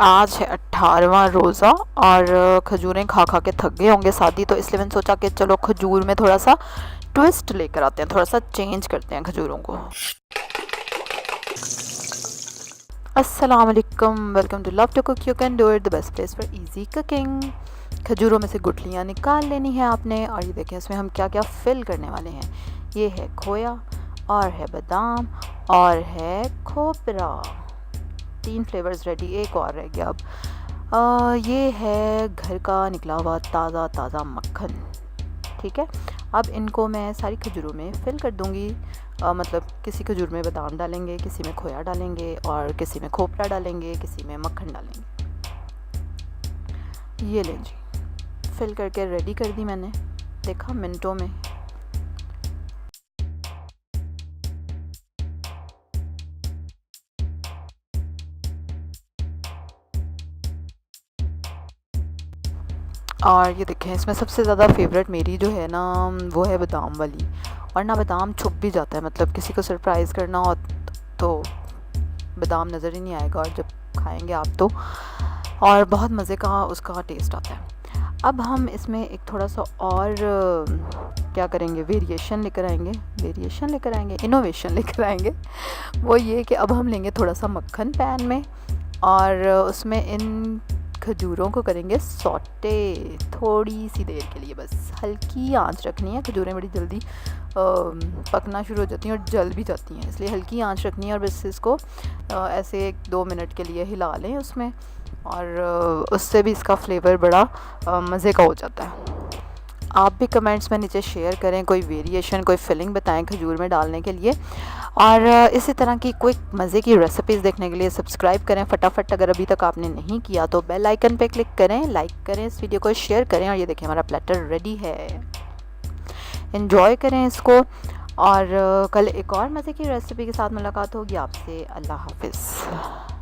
आज है 18वां रोज़ा और खजूरें खा खा के थक गए होंगे साथी, तो इसलिए मैंने सोचा कि चलो खजूर में थोड़ा सा ट्विस्ट लेकर आते हैं, थोड़ा सा चेंज करते हैं खजूरों को। अस्सलाम वालेकुम, welcome to love to cook you can do it, the best place for easy cooking. खजूरों में से गुठलियाँ निकाल लेनी है आपने, और ये देखें इसमें हम क्या क्या फिल करने वाले हैं। ये है खोया, और है बादाम, और है खोपरा। 3 फ्लेवर्स रेडी, एक और रह गया अब। ये है घर का निकला हुआ ताज़ा ताज़ा मक्खन। ठीक है, अब इनको मैं सारी खजूरों में फिल कर दूँगी। मतलब किसी खजूर में बादाम डालेंगे, किसी में खोया डालेंगे, और किसी में खोपरा डालेंगे, किसी में मक्खन डालेंगे। ये लें जी, फिल करके रेडी कर दी मैंने, देखा मिनटों में। और ये देखें, इसमें सबसे ज़्यादा फेवरेट मेरी जो है ना, वो है बादाम वाली। और ना बादाम छुप भी जाता है, मतलब किसी को सरप्राइज़ करना हो तो बादाम नज़र ही नहीं आएगा, और जब खाएंगे आप तो और बहुत मज़े का उसका टेस्ट आता है। अब हम इसमें एक थोड़ा सा और क्या करेंगे, वेरिएशन लेकर आएंगे, इनोवेशन लेकर आएंगे। वो ये कि अब हम लेंगे थोड़ा सा मक्खन पैन में, और उसमें इन खजूरों को करेंगे सौटे थोड़ी सी देर के लिए, बस हल्की आंच रखनी है। खजूरें बड़ी जल्दी पकना शुरू हो जाती हैं और जल भी जाती हैं, इसलिए हल्की आंच रखनी है। और बस इसको ऐसे 1-2 मिनट के लिए हिला लें उसमें, और उससे भी इसका फ्लेवर बड़ा मज़े का हो जाता है। आप भी कमेंट्स में नीचे शेयर करें, कोई वेरिएशन, कोई फिलिंग बताएं खजूर में डालने के लिए। और इसी तरह की कोई मज़े की रेसिपीज़ देखने के लिए सब्सक्राइब करें फटाफट, अगर अभी तक आपने नहीं किया तो बेल आइकन पे क्लिक करें, लाइक करें, इस वीडियो को शेयर करें। और ये देखें हमारा प्लेटर रेडी है, एंजॉय करें इसको। और कल एक और मज़े की रेसिपी के साथ मुलाकात होगी आपसे। अल्लाह हाफिज़।